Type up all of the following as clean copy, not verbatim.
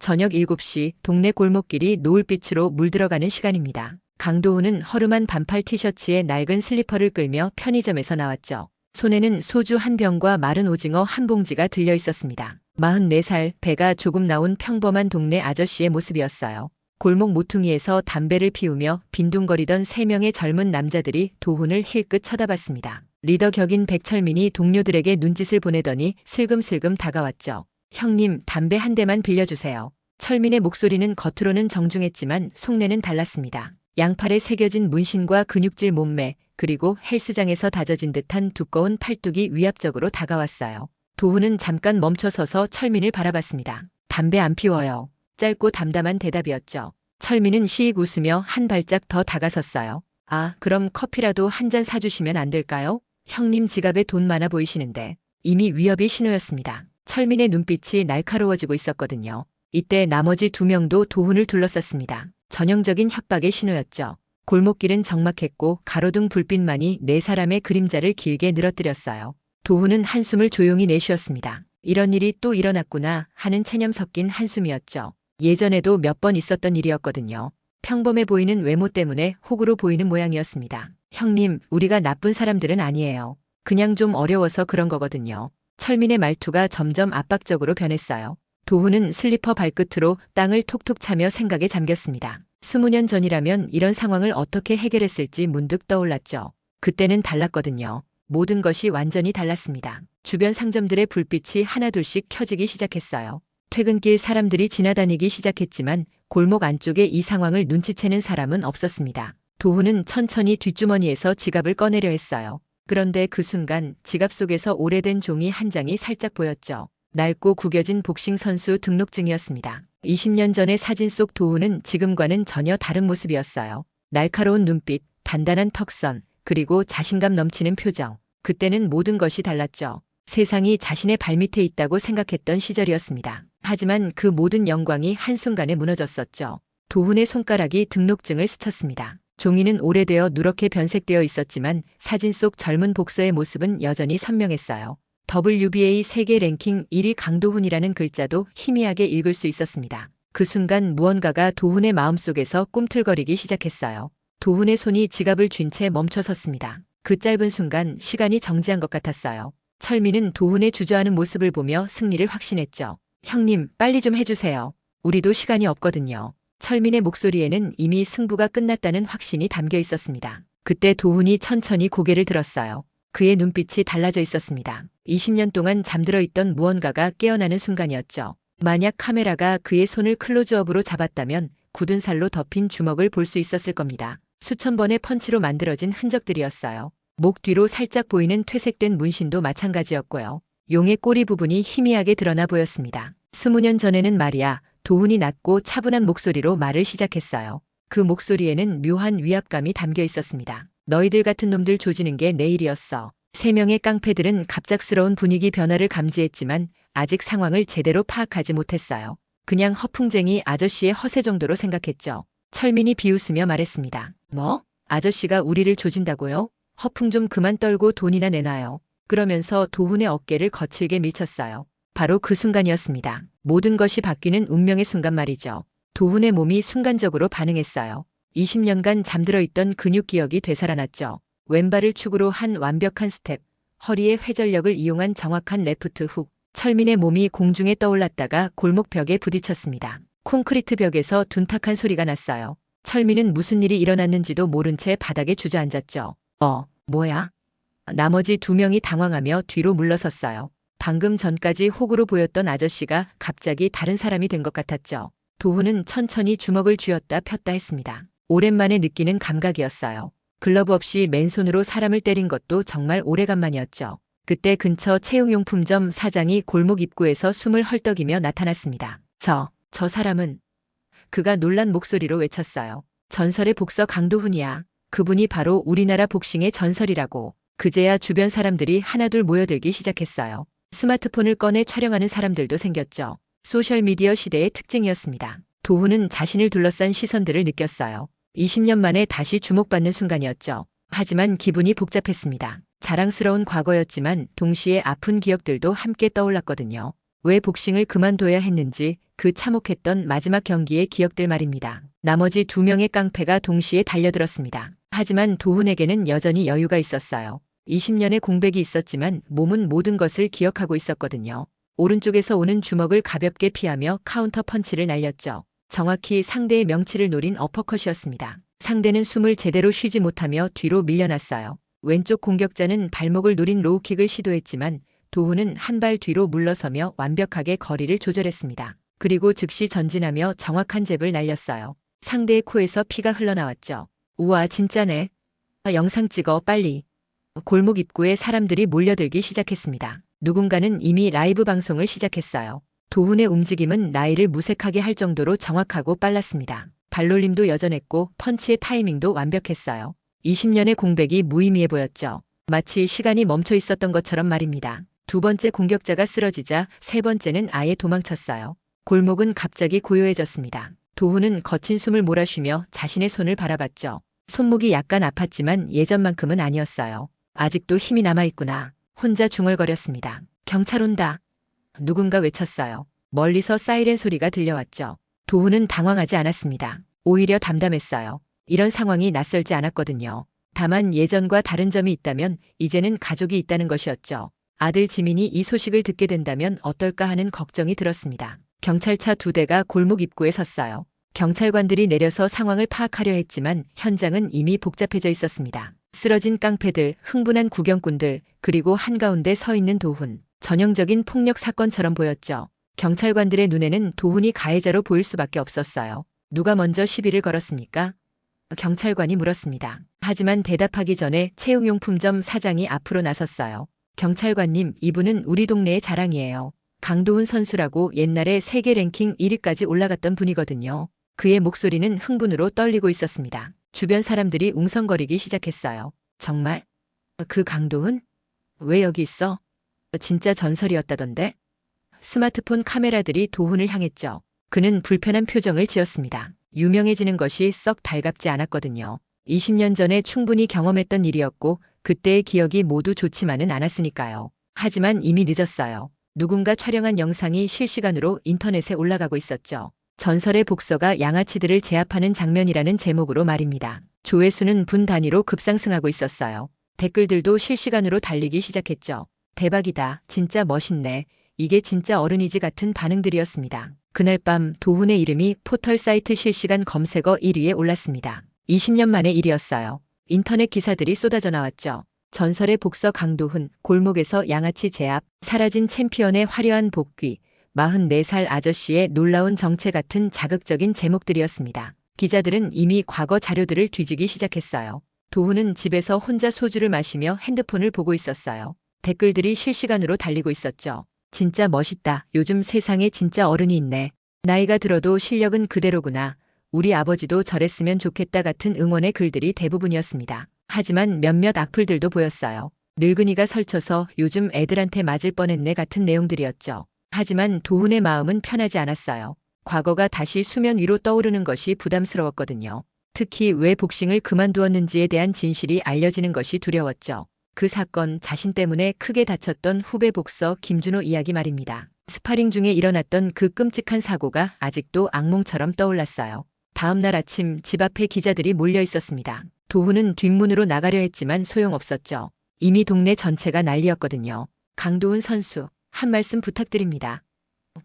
저녁 7시 동네 골목길이 노을빛으로 물들어가는 시간입니다. 강도훈은 허름한 반팔 티셔츠에 낡은 슬리퍼를 끌며 편의점에서 나왔죠. 손에는 소주 한 병과 마른 오징어 한 봉지가 들려 있었습니다. 44살, 배가 조금 나온 평범한 동네 아저씨의 모습이었어요. 골목 모퉁이에서 담배를 피우며 빈둥거리던 3명의 젊은 남자들이 도훈을 힐끗 쳐다봤습니다. 리더 격인 백철민이 동료들에게 눈짓을 보내더니 슬금슬금 다가왔죠. 형님, 담배 한 대만 빌려주세요. 철민의 목소리는 겉으로는 정중했지만 속내는 달랐습니다. 양팔에 새겨진 문신과 근육질 몸매, 그리고 헬스장에서 다져진 듯한 두꺼운 팔뚝이 위압적으로 다가왔어요. 도훈은 잠깐 멈춰서서 철민을 바라봤습니다. 담배 안 피워요. 짧고 담담한 대답이었죠. 철민은 시익 웃으며 한 발짝 더 다가섰어요. 아, 그럼 커피라도 한 잔 사주시면 안 될까요? 형님 지갑에 돈 많아 보이시는데. 이미 위협이 신호였습니다. 철민의 눈빛이 날카로워지고 있었거든요. 이때 나머지 2명도 도훈을 둘러쌌습니다. 전형적인 협박의 신호였죠. 골목길은 적막했고 가로등 불빛만이 4사람의 그림자를 길게 늘어뜨렸어요. 도훈은 한숨을 조용히 내쉬었습니다. 이런 일이 또 일어났구나 하는 체념 섞인 한숨이었죠. 예전에도 몇 번 있었던 일이었거든요. 평범해 보이는 외모 때문에 호구로 보이는 모양이었습니다. 형님, 우리가 나쁜 사람들은 아니에요. 그냥 좀 어려워서 그런 거거든요. 철민의 말투가 점점 압박적으로 변했어요. 도훈은 슬리퍼 발끝으로 땅을 톡톡 차며 생각에 잠겼습니다. 20년 전이라면 이런 상황을 어떻게 해결했을지 문득 떠올랐죠. 그때는 달랐거든요. 모든 것이 완전히 달랐습니다. 주변 상점들의 불빛이 하나둘씩 켜지기 시작했어요. 퇴근길 사람들이 지나다니기 시작했지만 골목 안쪽에 이 상황을 눈치채는 사람은 없었습니다. 도훈은 천천히 뒷주머니에서 지갑을 꺼내려 했어요. 그런데 그 순간 지갑 속에서 오래된 종이 한 장이 살짝 보였죠. 낡고 구겨진 복싱 선수 등록증이었습니다. 20년 전의 사진 속 도훈은 지금과는 전혀 다른 모습이었어요. 날카로운 눈빛, 단단한 턱선, 그리고 자신감 넘치는 표정. 그때는 모든 것이 달랐죠. 세상이 자신의 발밑에 있다고 생각했던 시절이었습니다. 하지만 그 모든 영광이 한순간에 무너졌었죠. 도훈의 손가락이 등록증을 스쳤습니다. 종이는 오래되어 누렇게 변색되어 있었지만 사진 속 젊은 복서의 모습은 여전히 선명했어요. WBA 세계 랭킹 1위 강도훈이라는 글자도 희미하게 읽을 수 있었습니다. 그 순간 무언가가 도훈의 마음속에서 꿈틀거리기 시작했어요. 도훈의 손이 지갑을 쥔 채 멈춰섰습니다. 그 짧은 순간 시간이 정지한 것 같았어요. 철민은 도훈의 주저하는 모습을 보며 승리를 확신했죠. 형님, 빨리 좀 해주세요. 우리도 시간이 없거든요. 철민의 목소리에는 이미 승부가 끝났다는 확신이 담겨 있었습니다. 그때 도훈이 천천히 고개를 들었어요. 그의 눈빛이 달라져 있었습니다. 20년 동안 잠들어 있던 무언가가 깨어나는 순간이었죠. 만약 카메라가 그의 손을 클로즈업으로 잡았다면 굳은 살로 덮인 주먹을 볼 수 있었을 겁니다. 수천 번의 펀치로 만들어진 흔적들이었어요. 목 뒤로 살짝 보이는 퇴색된 문신도 마찬가지였고요. 용의 꼬리 부분이 희미하게 드러나 보였습니다. 20년 전에는 말이야, 도훈이 낮고 차분한 목소리로 말을 시작했어요. 그 목소리에는 묘한 위압감이 담겨 있었습니다. 너희들 같은 놈들 조지는 게 내일이었어. 3명의 깡패들은 갑작스러운 분위기 변화를 감지했지만 아직 상황을 제대로 파악하지 못했어요. 그냥 허풍쟁이 아저씨의 허세 정도로 생각했죠. 철민이 비웃으며 말했습니다. 뭐? 아저씨가 우리를 조진다고요? 허풍 좀 그만 떨고 돈이나 내놔요. 그러면서 도훈의 어깨를 거칠게 밀쳤어요. 바로 그 순간이었습니다. 모든 것이 바뀌는 운명의 순간 말이죠. 도훈의 몸이 순간적으로 반응했어요. 20년간 잠들어 있던 근육 기억이 되살아났죠. 왼발을 축으로 한 완벽한 스텝, 허리의 회전력을 이용한 정확한 레프트 훅. 철민의 몸이 공중에 떠올랐다가 골목벽에 부딪혔습니다. 콘크리트 벽에서 둔탁한 소리가 났어요. 철민은 무슨 일이 일어났는지도 모른 채 바닥에 주저앉았죠. 뭐야? 나머지 2명이 당황하며 뒤로 물러섰어요. 방금 전까지 호구로 보였던 아저씨가 갑자기 다른 사람이 된 것 같았죠. 도훈은 천천히 주먹을 쥐었다 폈다 했습니다. 오랜만에 느끼는 감각이었어요. 글러브 없이 맨손으로 사람을 때린 것도 정말 오래간만이었죠. 그때 근처 체육용품점 사장이 골목 입구에서 숨을 헐떡이며 나타났습니다. 저 사람은... 그가 놀란 목소리로 외쳤어요. 전설의 복서 강도훈이야. 그분이 바로 우리나라 복싱의 전설이라고. 그제야 주변 사람들이 하나둘 모여들기 시작했어요. 스마트폰을 꺼내 촬영하는 사람들도 생겼죠. 소셜미디어 시대의 특징이었습니다. 도훈은 자신을 둘러싼 시선들을 느꼈어요. 20년 만에 다시 주목받는 순간이었죠. 하지만 기분이 복잡했습니다. 자랑스러운 과거였지만 동시에 아픈 기억들도 함께 떠올랐거든요. 왜 복싱을 그만둬야 했는지 그 참혹했던 마지막 경기의 기억들 말입니다. 나머지 두 명의 깡패가 동시에 달려들었습니다. 하지만 도훈에게는 여전히 여유가 있었어요. 20년의 공백이 있었지만 몸은 모든 것을 기억하고 있었거든요. 오른쪽에서 오는 주먹을 가볍게 피하며 카운터 펀치를 날렸죠. 정확히 상대의 명치를 노린 어퍼컷이었습니다. 상대는 숨을 제대로 쉬지 못하며 뒤로 밀려났어요. 왼쪽 공격자는 발목을 노린 로우킥을 시도했지만 도훈은 한 발 뒤로 물러서며 완벽하게 거리를 조절했습니다. 그리고 즉시 전진하며 정확한 잽을 날렸어요. 상대의 코에서 피가 흘러나왔죠. 우와, 진짜네. 영상 찍어, 빨리. 골목 입구에 사람들이 몰려들기 시작했습니다. 누군가는 이미 라이브 방송을 시작했어요. 도훈의 움직임은 나이를 무색하게 할 정도로 정확하고 빨랐습니다. 발놀림도 여전했고 펀치의 타이밍도 완벽했어요. 20년의 공백이 무의미해 보였죠. 마치 시간이 멈춰 있었던 것처럼 말입니다. 두 번째 공격자가 쓰러지자 세 번째는 아예 도망쳤어요. 골목은 갑자기 고요해졌습니다. 도훈은 거친 숨을 몰아쉬며 자신의 손을 바라봤죠. 손목이 약간 아팠지만 예전만큼은 아니었어요. 아직도 힘이 남아있구나. 혼자 중얼거렸습니다. 경찰 온다. 누군가 외쳤어요. 멀리서 사이렌 소리가 들려왔죠. 도훈은 당황하지 않았습니다. 오히려 담담했어요. 이런 상황이 낯설지 않았거든요. 다만 예전과 다른 점이 있다면 이제는 가족이 있다는 것이었죠. 아들 지민이 이 소식을 듣게 된다면 어떨까 하는 걱정이 들었습니다. 경찰차 2대가 골목 입구에 섰어요. 경찰관들이 내려서 상황을 파악하려 했지만 현장은 이미 복잡해져 있었습니다. 쓰러진 깡패들, 흥분한 구경꾼들, 그리고 한가운데 서 있는 도훈. 전형적인 폭력 사건처럼 보였죠. 경찰관들의 눈에는 도훈이 가해자로 보일 수밖에 없었어요. 누가 먼저 시비를 걸었습니까? 경찰관이 물었습니다. 하지만 대답하기 전에 채용용품점 사장이 앞으로 나섰어요. 경찰관님, 이분은 우리 동네의 자랑이에요. 강도훈 선수라고 옛날에 세계 랭킹 1위까지 올라갔던 분이거든요. 그의 목소리는 흥분으로 떨리고 있었습니다. 주변 사람들이 웅성거리기 시작했어요. 정말? 그 강도훈? 왜 여기 있어? 진짜 전설이었다던데? 스마트폰 카메라들이 도훈을 향했죠. 그는 불편한 표정을 지었습니다. 유명해지는 것이 썩 달갑지 않았거든요. 20년 전에 충분히 경험했던 일이었고 그때의 기억이 모두 좋지만은 않았으니까요. 하지만 이미 늦었어요. 누군가 촬영한 영상이 실시간으로 인터넷에 올라가고 있었죠. 전설의 복서가 양아치들을 제압하는 장면이라는 제목으로 말입니다. 조회수는 분 단위로 급상승하고 있었어요. 댓글들도 실시간으로 달리기 시작했죠. 대박이다. 진짜 멋있네. 이게 진짜 어른이지 같은 반응들이었습니다. 그날 밤 도훈의 이름이 포털 사이트 실시간 검색어 1위에 올랐습니다. 20년 만의 일이었어요. 인터넷 기사들이 쏟아져 나왔죠. 전설의 복서 강도훈, 골목에서 양아치 제압, 사라진 챔피언의 화려한 복귀, 44살 아저씨의 놀라운 정체 같은 자극적인 제목들이었습니다. 기자들은 이미 과거 자료들을 뒤지기 시작했어요. 도훈은 집에서 혼자 소주를 마시며 핸드폰을 보고 있었어요. 댓글들이 실시간으로 달리고 있었죠. 진짜 멋있다. 요즘 세상에 진짜 어른이 있네. 나이가 들어도 실력은 그대로구나. 우리 아버지도 저랬으면 좋겠다 같은 응원의 글들이 대부분이었습니다. 하지만 몇몇 악플들도 보였어요. 늙은이가 설쳐서 요즘 애들한테 맞을 뻔했네 같은 내용들이었죠. 하지만 도훈의 마음은 편하지 않았어요. 과거가 다시 수면 위로 떠오르는 것이 부담스러웠거든요. 특히 왜 복싱을 그만두었는지에 대한 진실이 알려지는 것이 두려웠죠. 그 사건, 자신 때문에 크게 다쳤던 후배 복서 김준호 이야기 말입니다. 스파링 중에 일어났던 그 끔찍한 사고가 아직도 악몽처럼 떠올랐어요. 다음 날 아침 집 앞에 기자들이 몰려 있었습니다. 도훈은 뒷문으로 나가려 했지만 소용없었죠. 이미 동네 전체가 난리였거든요. 강도훈 선수, 한 말씀 부탁드립니다.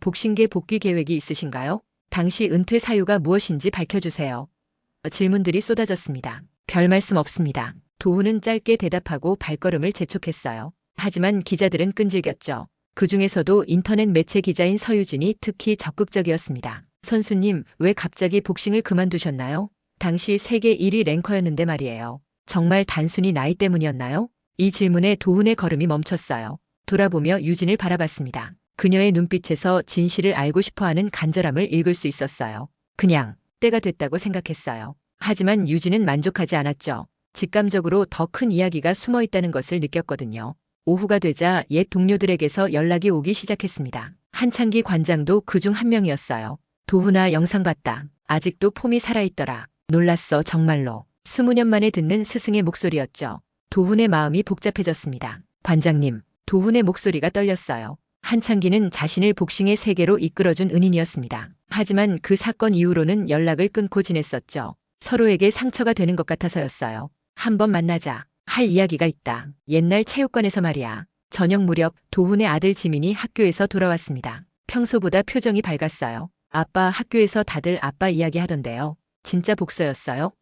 복싱계 복귀 계획이 있으신가요? 당시 은퇴 사유가 무엇인지 밝혀주세요. 질문들이 쏟아졌습니다. 별 말씀 없습니다. 도훈은 짧게 대답하고 발걸음을 재촉했어요. 하지만 기자들은 끈질겼죠. 그 중에서도 인터넷 매체 기자인 서유진이 특히 적극적이었습니다. 선수님, 왜 갑자기 복싱을 그만두셨나요? 당시 세계 1위 랭커였는데 말이에요. 정말 단순히 나이 때문이었나요? 이 질문에 도훈의 걸음이 멈췄어요. 돌아보며 유진을 바라봤습니다. 그녀의 눈빛에서 진실을 알고 싶어하는 간절함을 읽을 수 있었어요. 그냥 때가 됐다고 생각했어요. 하지만 유진은 만족하지 않았죠. 직감적으로 더 큰 이야기가 숨어 있다는 것을 느꼈거든요. 오후가 되자 옛 동료들에게서 연락이 오기 시작했습니다. 한창기 관장도 그중 한 명이었어요. 도훈아, 영상 봤다. 아직도 폼이 살아있더라. 놀랐어, 정말로. 20년 만에 듣는 스승의 목소리였죠. 도훈의 마음이 복잡해졌습니다. 관장님, 도훈의 목소리가 떨렸어요. 한창기는 자신을 복싱의 세계로 이끌어준 은인이었습니다. 하지만 그 사건 이후로는 연락을 끊고 지냈었죠. 서로에게 상처가 되는 것 같아서였어요. 한번 만나자. 할 이야기가 있다. 옛날 체육관에서 말이야. 저녁 무렵 도훈의 아들 지민이 학교에서 돌아왔습니다. 평소보다 표정이 밝았어요. 아빠, 학교에서 다들 아빠 이야기 하던데요. 진짜 복서였어요?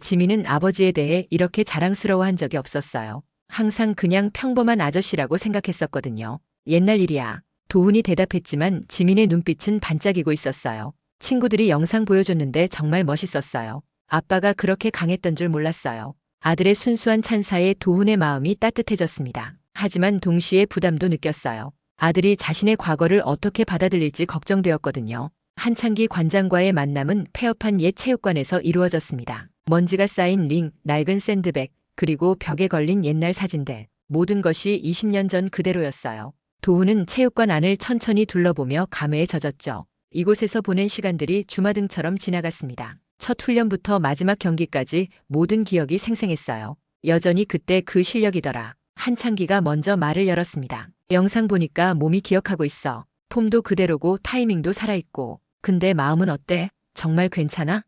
지민은 아버지에 대해 이렇게 자랑스러워한 적이 없었어요. 항상 그냥 평범한 아저씨라고 생각했었거든요. 옛날 일이야. 도훈이 대답했지만 지민의 눈빛은 반짝이고 있었어요. 친구들이 영상 보여줬는데 정말 멋있었어요. 아빠가 그렇게 강했던 줄 몰랐어요. 아들의 순수한 찬사에 도훈의 마음이 따뜻해졌습니다. 하지만 동시에 부담도 느꼈어요. 아들이 자신의 과거를 어떻게 받아들일지 걱정되었거든요. 한창기 관장과의 만남은 폐업한 옛 체육관에서 이루어졌습니다. 먼지가 쌓인 링, 낡은 샌드백, 그리고 벽에 걸린 옛날 사진들. 모든 것이 20년 전 그대로였어요. 도훈은 체육관 안을 천천히 둘러보며 감회에 젖었죠. 이곳에서 보낸 시간들이 주마등처럼 지나갔습니다. 첫 훈련부터 마지막 경기까지 모든 기억이 생생했어요. 여전히 그때 그 실력이더라. 한창기가 먼저 말을 열었습니다. 영상 보니까 몸이 기억하고 있어. 폼도 그대로고 타이밍도 살아있고. 근데 마음은 어때? 정말 괜찮아?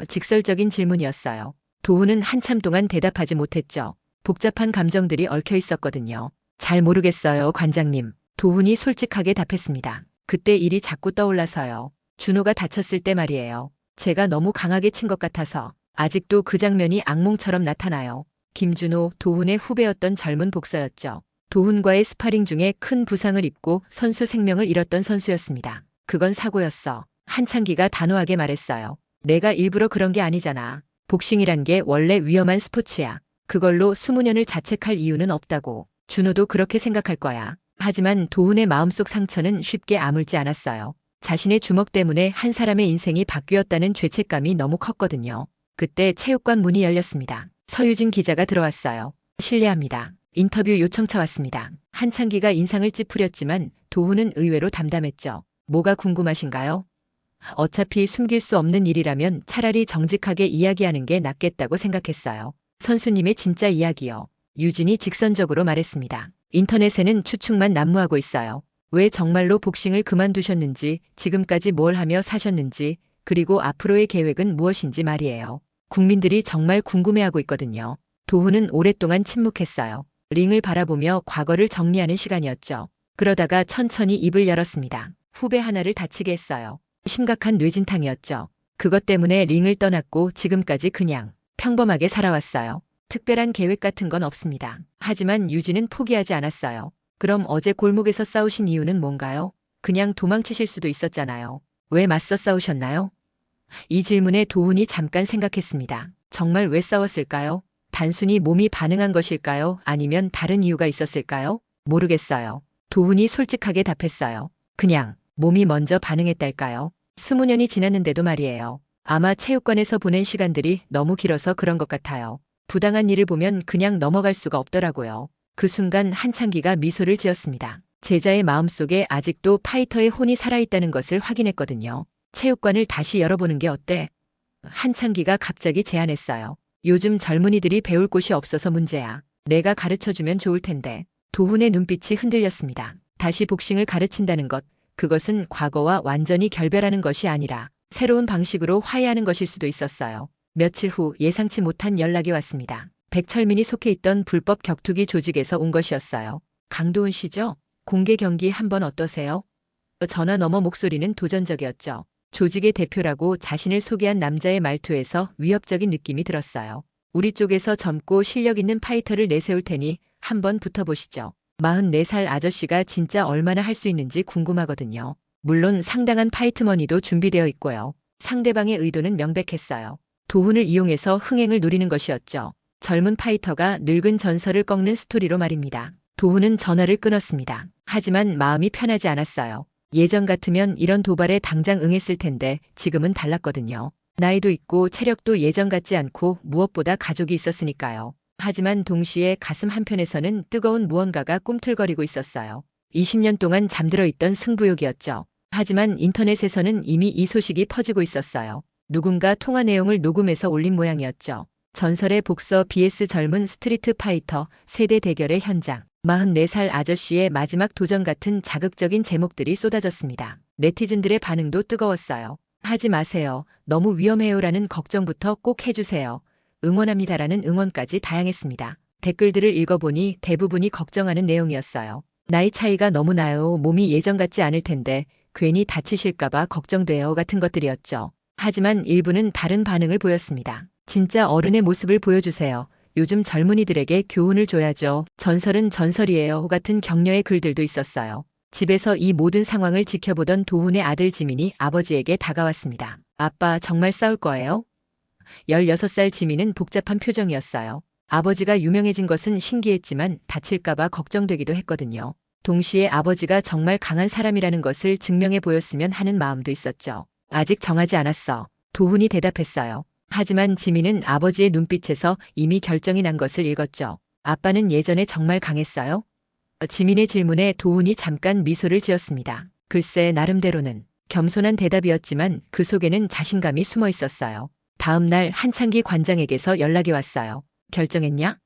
직설적인 질문이었어요. 도훈은 한참 동안 대답하지 못했죠. 복잡한 감정들이 얽혀 있었거든요. 잘 모르겠어요, 관장님. 도훈이 솔직하게 답했습니다. 그때 일이 자꾸 떠올라서요. 준호가 다쳤을 때 말이에요. 제가 너무 강하게 친 것 같아서 아직도 그 장면이 악몽처럼 나타나요. 김준호, 도훈의 후배였던 젊은 복서였죠. 도훈과의 스파링 중에 큰 부상을 입고 선수 생명을 잃었던 선수였습니다. 그건 사고였어. 한창기가 단호하게 말했어요. 내가 일부러 그런 게 아니잖아. 복싱이란 게 원래 위험한 스포츠야. 그걸로 20년을 자책할 이유는 없다고. 준호도 그렇게 생각할 거야. 하지만 도훈의 마음속 상처는 쉽게 아물지 않았어요. 자신의 주먹 때문에 한 사람의 인생이 바뀌었다는 죄책감이 너무 컸거든요. 그때 체육관 문이 열렸습니다. 서유진 기자가 들어왔어요. 실례합니다. 인터뷰 요청차 왔습니다. 한창기가 인상을 찌푸렸지만 도훈은 의외로 담담했죠. 뭐가 궁금하신가요? 어차피 숨길 수 없는 일이라면 차라리 정직하게 이야기하는 게 낫겠다고 생각했어요. 선수님의 진짜 이야기요. 유진이 직선적으로 말했습니다. 인터넷에는 추측만 난무하고 있어요. 왜 정말로 복싱을 그만두셨는지, 지금까지 뭘 하며 사셨는지, 그리고 앞으로의 계획은 무엇인지 말이에요. 국민들이 정말 궁금해하고 있거든요. 도훈은 오랫동안 침묵했어요. 링을 바라보며 과거를 정리하는 시간이었죠. 그러다가 천천히 입을 열었습니다. 후배 하나를 다치게 했어요. 심각한 뇌진탕이었죠. 그것 때문에 링을 떠났고 지금까지 그냥 평범하게 살아왔어요. 특별한 계획 같은 건 없습니다. 하지만 유진은 포기하지 않았어요. 그럼 어제 골목에서 싸우신 이유는 뭔가요? 그냥 도망치실 수도 있었잖아요. 왜 맞서 싸우셨나요? 이 질문에 도훈이 잠깐 생각했습니다. 정말 왜 싸웠을까요? 단순히 몸이 반응한 것일까요? 아니면 다른 이유가 있었을까요? 모르겠어요. 도훈이 솔직하게 답했어요. 그냥 몸이 먼저 반응했달까요? 20년이 지났는데도 말이에요. 아마 체육관에서 보낸 시간들이 너무 길어서 그런 것 같아요. 부당한 일을 보면 그냥 넘어갈 수가 없더라고요. 그 순간 한창기가 미소를 지었습니다. 제자의 마음속에 아직도 파이터의 혼이 살아있다는 것을 확인했거든요. 체육관을 다시 열어보는 게 어때? 한창기가 갑자기 제안했어요. 요즘 젊은이들이 배울 곳이 없어서 문제야. 내가 가르쳐주면 좋을 텐데. 도훈의 눈빛이 흔들렸습니다. 다시 복싱을 가르친다는 것, 그것은 과거와 완전히 결별하는 것이 아니라 새로운 방식으로 화해하는 것일 수도 있었어요. 며칠 후 예상치 못한 연락이 왔습니다. 백철민이 속해 있던 불법 격투기 조직에서 온 것이었어요. 강도훈 씨죠? 공개 경기 한번 어떠세요? 전화 너머 목소리는 도전적이었죠. 조직의 대표라고 자신을 소개한 남자의 말투에서 위협적인 느낌이 들었어요. 우리 쪽에서 젊고 실력 있는 파이터를 내세울 테니 한번 붙어보시죠. 44살 아저씨가 진짜 얼마나 할 수 있는지 궁금하거든요. 물론 상당한 파이트머니도 준비되어 있고요. 상대방의 의도는 명백했어요. 도훈을 이용해서 흥행을 노리는 것이었죠. 젊은 파이터가 늙은 전설을 꺾는 스토리로 말입니다. 도훈은 전화를 끊었습니다. 하지만 마음이 편하지 않았어요. 예전 같으면 이런 도발에 당장 응했을 텐데 지금은 달랐거든요. 나이도 있고 체력도 예전 같지 않고 무엇보다 가족이 있었으니까요. 하지만 동시에 가슴 한편에서는 뜨거운 무언가가 꿈틀거리고 있었어요. 20년 동안 잠들어 있던 승부욕이었죠. 하지만 인터넷에서는 이미 이 소식이 퍼지고 있었어요. 누군가 통화 내용을 녹음해서 올린 모양이었죠. 전설의 복서 vs 젊은 스트리트 파이터 세대 대결의 현장. 44살 아저씨의 마지막 도전 같은 자극적인 제목들이 쏟아졌습니다. 네티즌들의 반응도 뜨거웠어요. 하지 마세요. 너무 위험해요라는 걱정부터 꼭 해주세요. 응원합니다라는 응원까지 다양했습니다. 댓글들을 읽어보니 대부분이 걱정하는 내용이었어요. 나이 차이가 너무 나요. 몸이 예전 같지 않을 텐데 괜히 다치실까봐 걱정돼요 같은 것들이었죠. 하지만 일부는 다른 반응을 보였습니다. 진짜 어른의 모습을 보여주세요. 요즘 젊은이들에게 교훈을 줘야죠. 전설은 전설이에요 같은 격려의 글들도 있었어요. 집에서 이 모든 상황을 지켜보던 도훈의 아들 지민이 아버지에게 다가왔습니다. 아빠, 정말 싸울 거예요? 16살 지민은 복잡한 표정이었어요. 아버지가 유명해진 것은 신기했지만 다칠까봐 걱정되기도 했거든요. 동시에 아버지가 정말 강한 사람이라는 것을 증명해 보였으면 하는 마음도 있었죠. 아직 정하지 않았어. 도훈이 대답했어요. 하지만 지민은 아버지의 눈빛에서 이미 결정이 난 것을 읽었죠. 아빠는 예전에 정말 강했어요? 지민의 질문에 도훈이 잠깐 미소를 지었습니다. 글쎄, 나름대로는. 겸손한 대답이었지만 그 속에는 자신감이 숨어 있었어요. 다음 날 한창기 관장에게서 연락이 왔어요. 결정했냐?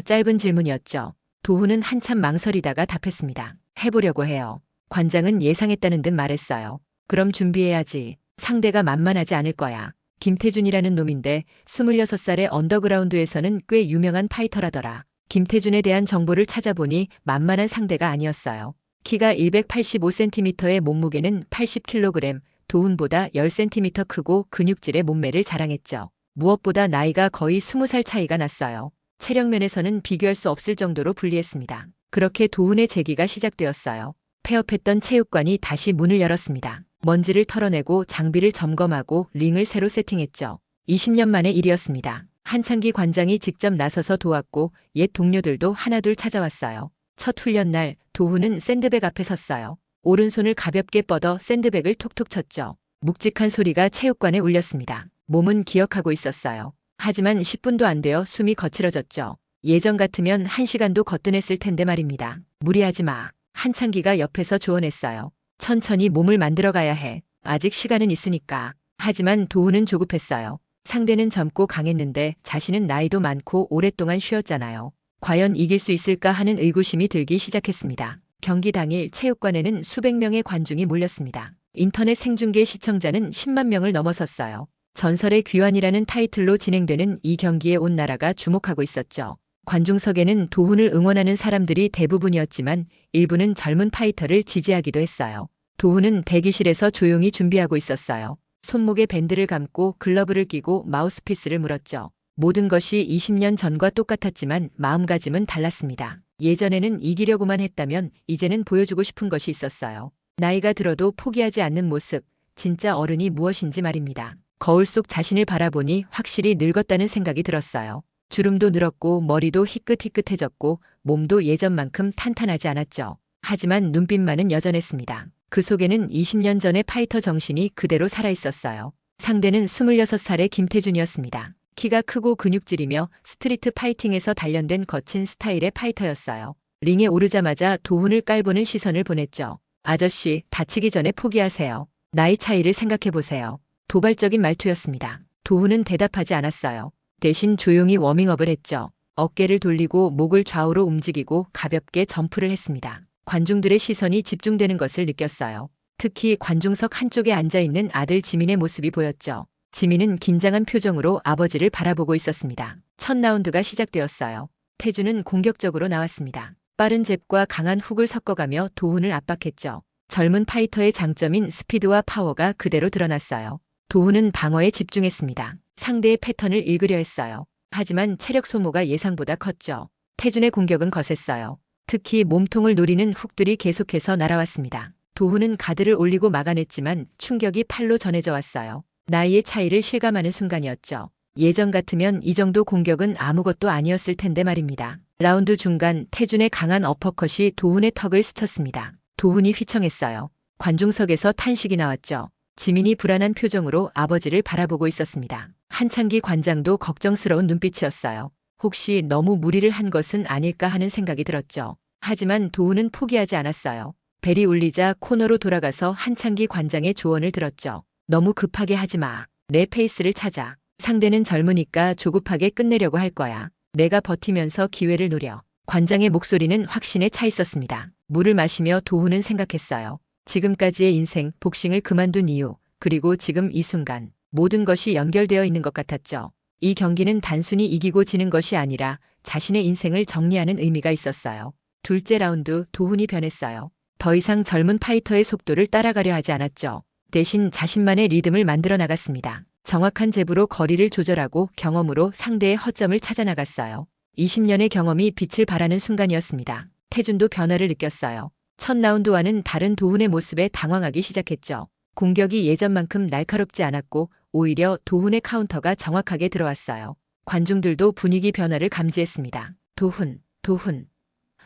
짧은 질문이었죠. 도훈은 한참 망설이다가 답했습니다. 해보려고 해요. 관장은 예상했다는 듯 말했어요. 그럼 준비해야지. 상대가 만만하지 않을 거야. 김태준이라는 놈인데 26살의 언더그라운드에서는 꽤 유명한 파이터라더라. 김태준에 대한 정보를 찾아보니 만만한 상대가 아니었어요. 키가 185cm의 몸무게는 80kg, 도훈보다 10cm 크고 근육질의 몸매를 자랑했죠. 무엇보다 나이가 거의 20살 차이가 났어요. 체력면에서는 비교할 수 없을 정도로 불리했습니다. 그렇게 도훈의 재기가 시작되었어요. 폐업했던 체육관이 다시 문을 열었습니다. 먼지를 털어내고 장비를 점검하고 링을 새로 세팅했죠. 20년 만의 일이었습니다. 한창기 관장이 직접 나서서 도왔고 옛 동료들도 하나둘 찾아왔어요. 첫 훈련 날 도훈은 샌드백 앞에 섰어요. 오른손을 가볍게 뻗어 샌드백을 톡톡 쳤죠. 묵직한 소리가 체육관에 울렸습니다. 몸은 기억하고 있었어요. 하지만 10분도 안 되어 숨이 거칠어졌죠. 예전 같으면 1시간도 거뜬했을 텐데 말입니다. 무리하지 마. 한창기가 옆에서 조언했어요. 천천히 몸을 만들어가야 해. 아직 시간은 있으니까. 하지만 도훈은 조급했어요. 상대는 젊고 강했는데 자신은 나이도 많고 오랫동안 쉬었잖아요. 과연 이길 수 있을까 하는 의구심이 들기 시작했습니다. 경기 당일 체육관에는 수백 명의 관중이 몰렸습니다. 인터넷 생중계 시청자는 10만 명을 넘어섰어요. 전설의 귀환이라는 타이틀로 진행되는 이 경기에 온 나라가 주목하고 있었죠. 관중석에는 도훈을 응원하는 사람들이 대부분이었지만 일부는 젊은 파이터를 지지하기도 했어요. 도훈은 대기실에서 조용히 준비하고 있었어요. 손목에 밴드를 감고 글러브를 끼고 마우스피스를 물었죠. 모든 것이 20년 전과 똑같았지만 마음가짐은 달랐습니다. 예전에는 이기려고만 했다면 이제는 보여주고 싶은 것이 있었어요. 나이가 들어도 포기하지 않는 모습, 진짜 어른이 무엇인지 말입니다. 거울 속 자신을 바라보니 확실히 늙었다는 생각이 들었어요. 주름도 늘었고 머리도 희끗희끗해졌고 몸도 예전만큼 탄탄하지 않았죠. 하지만 눈빛만은 여전했습니다. 그 속에는 20년 전의 파이터 정신이 그대로 살아있었어요. 상대는 26살의 김태준이었습니다. 키가 크고 근육질이며 스트리트 파이팅에서 단련된 거친 스타일의 파이터였어요. 링에 오르자마자 도훈을 깔보는 시선을 보냈죠. 아저씨, 다치기 전에 포기하세요. 나이 차이를 생각해보세요. 도발적인 말투였습니다. 도훈은 대답하지 않았어요. 대신 조용히 워밍업을 했죠. 어깨를 돌리고 목을 좌우로 움직이고 가볍게 점프를 했습니다. 관중들의 시선이 집중되는 것을 느꼈어요. 특히 관중석 한쪽에 앉아있는 아들 지민의 모습이 보였죠. 지민은 긴장한 표정으로 아버지를 바라보고 있었습니다. 첫 라운드가 시작되었어요. 태준은 공격적으로 나왔습니다. 빠른 잽과 강한 훅을 섞어가며 도훈을 압박했죠. 젊은 파이터의 장점인 스피드와 파워가 그대로 드러났어요. 도훈은 방어에 집중했습니다. 상대의 패턴을 읽으려 했어요. 하지만 체력 소모가 예상보다 컸죠. 태준의 공격은 거셌어요. 특히 몸통을 노리는 훅들이 계속해서 날아왔습니다. 도훈은 가드를 올리고 막아냈지만 충격이 팔로 전해져 왔어요. 나이의 차이를 실감하는 순간이었죠. 예전 같으면 이 정도 공격은 아무것도 아니었을 텐데 말입니다. 라운드 중간 태준의 강한 어퍼컷이 도훈의 턱을 스쳤습니다. 도훈이 휘청했어요. 관중석에서 탄식이 나왔죠. 지민이 불안한 표정으로 아버지를 바라보고 있었습니다. 한창기 관장도 걱정스러운 눈빛이었어요. 혹시 너무 무리를 한 것은 아닐까 하는 생각이 들었죠. 하지만 도훈은 포기하지 않았어요. 벨이 울리자 코너로 돌아가서 한창기 관장의 조언을 들었죠. 너무 급하게 하지 마. 내 페이스를 찾아. 상대는 젊으니까 조급하게 끝내려고 할 거야. 내가 버티면서 기회를 노려. 관장의 목소리는 확신에 차 있었습니다. 물을 마시며 도훈은 생각했어요. 지금까지의 인생, 복싱을 그만둔 이유, 그리고 지금 이 순간 모든 것이 연결되어 있는 것 같았죠. 이 경기는 단순히 이기고 지는 것이 아니라 자신의 인생을 정리하는 의미가 있었어요. 둘째 라운드 도훈이 변했어요. 더 이상 젊은 파이터의 속도를 따라가려 하지 않았죠. 대신 자신만의 리듬을 만들어 나갔습니다. 정확한 제브로 거리를 조절하고 경험으로 상대의 허점을 찾아 나갔어요. 20년의 경험이 빛을 발하는 순간이었습니다. 태준도 변화를 느꼈어요. 첫 라운드와는 다른 도훈의 모습에 당황하기 시작했죠. 공격이 예전만큼 날카롭지 않았고 오히려 도훈의 카운터가 정확하게 들어왔어요. 관중들도 분위기 변화를 감지했습니다. 도훈, 도훈.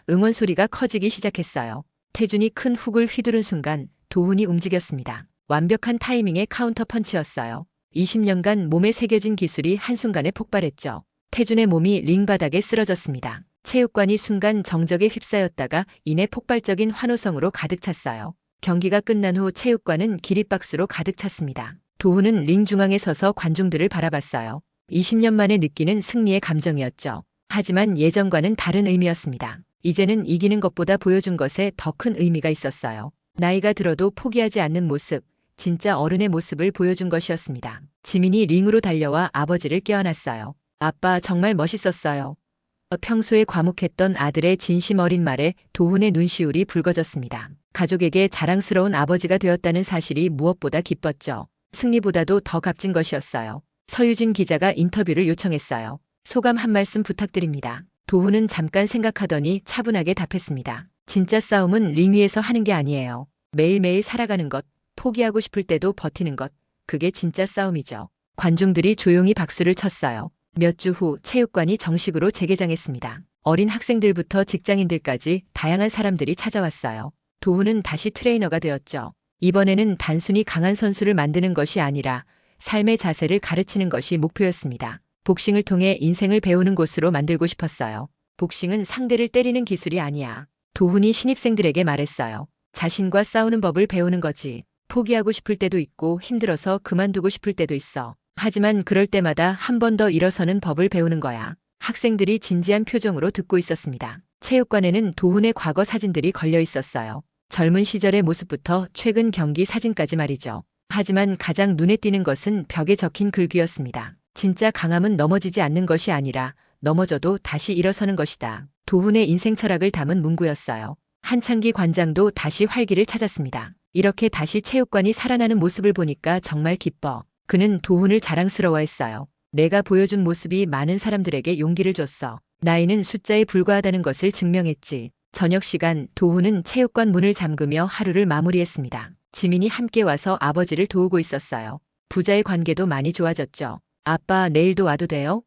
응원 소리가 커지기 시작했어요. 태준이 큰 훅을 휘두른 순간 도훈이 움직였습니다. 완벽한 타이밍의 카운터 펀치였어요. 20년간 몸에 새겨진 기술이 한순간에 폭발했죠. 태준의 몸이 링 바닥에 쓰러졌습니다. 체육관이 순간 정적에 휩싸였다가 이내 폭발적인 환호성으로 가득 찼어요. 경기가 끝난 후 체육관은 기립박수로 가득 찼습니다. 도훈은 링 중앙에 서서 관중들을 바라봤어요. 20년 만에 느끼는 승리의 감정이었죠. 하지만 예전과는 다른 의미였습니다. 이제는 이기는 것보다 보여준 것에 더 큰 의미가 있었어요. 나이가 들어도 포기하지 않는 모습, 진짜 어른의 모습을 보여준 것이었습니다. 지민이 링으로 달려와 아버지를 껴안았어요. 아빠 정말 멋있었어요. 평소에 과묵했던 아들의 진심 어린 말에 도훈의 눈시울이 붉어졌습니다. 가족에게 자랑스러운 아버지가 되었다는 사실이 무엇보다 기뻤죠. 승리보다도 더 값진 것이었어요. 서유진 기자가 인터뷰를 요청했어요. 소감 한 말씀 부탁드립니다. 도훈은 잠깐 생각하더니 차분하게 답했습니다. 진짜 싸움은 링 위에서 하는 게 아니에요. 매일매일 살아가는 것, 포기하고 싶을 때도 버티는 것, 그게 진짜 싸움이죠. 관중들이 조용히 박수를 쳤어요. 몇 주 후 체육관이 정식으로 재개장했습니다. 어린 학생들부터 직장인들까지 다양한 사람들이 찾아왔어요. 도훈은 다시 트레이너가 되었죠. 이번에는 단순히 강한 선수를 만드는 것이 아니라 삶의 자세를 가르치는 것이 목표였습니다. 복싱을 통해 인생을 배우는 곳으로 만들고 싶었어요. 복싱은 상대를 때리는 기술이 아니야. 도훈이 신입생들에게 말했어요. 자신과 싸우는 법을 배우는 거지. 포기하고 싶을 때도 있고 힘들어서 그만두고 싶을 때도 있어. 하지만 그럴 때마다 한 번 더 일어서는 법을 배우는 거야. 학생들이 진지한 표정으로 듣고 있었습니다. 체육관에는 도훈의 과거 사진들이 걸려 있었어요. 젊은 시절의 모습부터 최근 경기 사진까지 말이죠. 하지만 가장 눈에 띄는 것은 벽에 적힌 글귀였습니다. 진짜 강함은 넘어지지 않는 것이 아니라 넘어져도 다시 일어서는 것이다. 도훈의 인생 철학을 담은 문구였어요. 한창기 관장도 다시 활기를 찾았습니다. 이렇게 다시 체육관이 살아나는 모습을 보니까 정말 기뻐. 그는 도훈을 자랑스러워했어요. 내가 보여준 모습이 많은 사람들에게 용기를 줬어. 나이는 숫자에 불과하다는 것을 증명했지. 저녁 시간 도훈은 체육관 문을 잠그며 하루를 마무리했습니다. 지민이 함께 와서 아버지를 도우고 있었어요. 부자의 관계도 많이 좋아졌죠. 아빠 내일도 와도 돼요?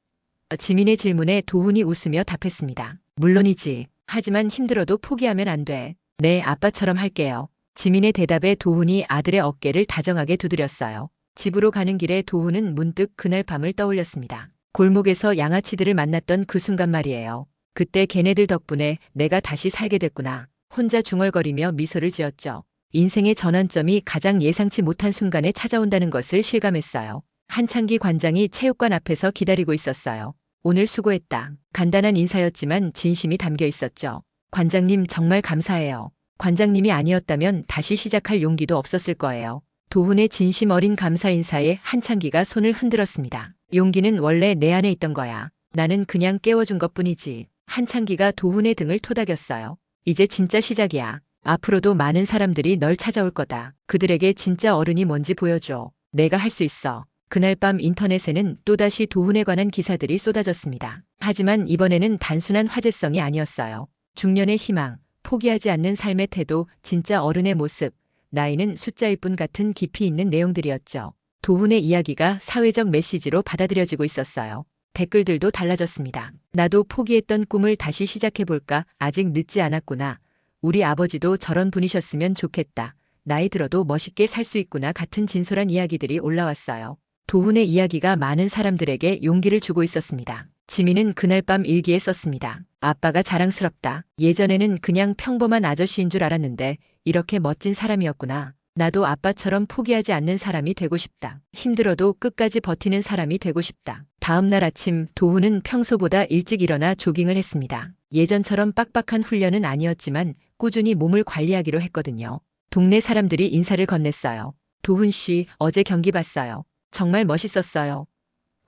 지민의 질문에 도훈이 웃으며 답했습니다. 물론이지. 하지만 힘들어도 포기하면 안 돼. 네, 아빠처럼 할게요. 지민의 대답에 도훈이 아들의 어깨를 다정하게 두드렸어요. 집으로 가는 길에 도훈은 문득 그날 밤을 떠올렸습니다. 골목에서 양아치들을 만났던 그 순간 말이에요. 그때 걔네들 덕분에 내가 다시 살게 됐구나. 혼자 중얼거리며 미소를 지었죠. 인생의 전환점이 가장 예상치 못한 순간에 찾아온다는 것을 실감했어요. 한창기 관장이 체육관 앞에서 기다리고 있었어요. 오늘 수고했다. 간단한 인사였지만 진심이 담겨 있었죠. 관장님 정말 감사해요. 관장님이 아니었다면 다시 시작할 용기도 없었을 거예요. 도훈의 진심 어린 감사 인사에 한창기가 손을 흔들었습니다. 용기는 원래 내 안에 있던 거야. 나는 그냥 깨워준 것뿐이지. 한창기가 도훈의 등을 토닥였어요. 이제 진짜 시작이야. 앞으로도 많은 사람들이 널 찾아올 거다. 그들에게 진짜 어른이 뭔지 보여줘. 내가 할 수 있어. 그날 밤 인터넷에는 또다시 도훈에 관한 기사들이 쏟아졌습니다. 하지만 이번에는 단순한 화제성이 아니었어요. 중년의 희망, 포기하지 않는 삶의 태도, 진짜 어른의 모습, 나이는 숫자일 뿐 같은 깊이 있는 내용들이었죠. 도훈의 이야기가 사회적 메시지로 받아들여지고 있었어요. 댓글들도 달라졌습니다. 나도 포기했던 꿈을 다시 시작해볼까? 아직 늦지 않았구나. 우리 아버지도 저런 분이셨으면 좋겠다. 나이 들어도 멋있게 살 수 있구나 같은 진솔한 이야기들이 올라왔어요. 도훈의 이야기가 많은 사람들에게 용기를 주고 있었습니다. 지민은 그날 밤 일기에 썼습니다. 아빠가 자랑스럽다. 예전에는 그냥 평범한 아저씨인 줄 알았는데 이렇게 멋진 사람이었구나. 나도 아빠처럼 포기하지 않는 사람이 되고 싶다. 힘들어도 끝까지 버티는 사람이 되고 싶다. 다음 날 아침 도훈은 평소보다 일찍 일어나 조깅을 했습니다. 예전처럼 빡빡한 훈련은 아니었지만 꾸준히 몸을 관리하기로 했거든요. 동네 사람들이 인사를 건넸어요. 도훈 씨, 어제 경기 봤어요. 정말 멋있었어요.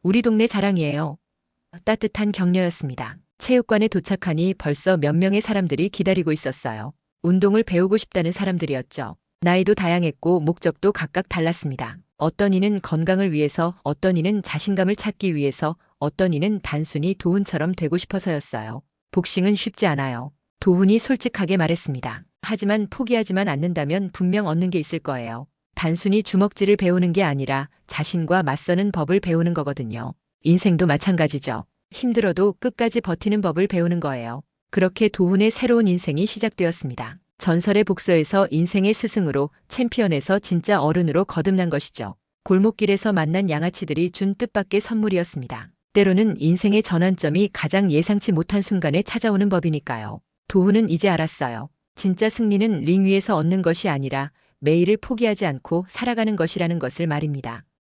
우리 동네 자랑이에요. 따뜻한 격려였습니다. 체육관에 도착하니 벌써 몇 명의 사람들이 기다리고 있었어요. 운동을 배우고 싶다는 사람들이었죠. 나이도 다양했고 목적도 각각 달랐습니다. 어떤 이는 건강을 위해서, 어떤 이는 자신감을 찾기 위해서, 어떤 이는 단순히 도훈처럼 되고 싶어서였어요. 복싱은 쉽지 않아요. 도훈이 솔직하게 말했습니다. 하지만 포기하지만 않는다면 분명 얻는 게 있을 거예요. 단순히 주먹질을 배우는 게 아니라 자신과 맞서는 법을 배우는 거거든요. 인생도 마찬가지죠. 힘들어도 끝까지 버티는 법을 배우는 거예요. 그렇게 도훈의 새로운 인생이 시작되었습니다. 전설의 복서에서 인생의 스승으로, 챔피언에서 진짜 어른으로 거듭난 것이죠. 골목길에서 만난 양아치들이 준 뜻밖의 선물이었습니다. 때로는 인생의 전환점이 가장 예상치 못한 순간에 찾아오는 법이니까요. 도훈은 이제 알았어요. 진짜 승리는 링 위에서 얻는 것이 아니라 매일을 포기하지 않고 살아가는 것이라는 것을 말입니다.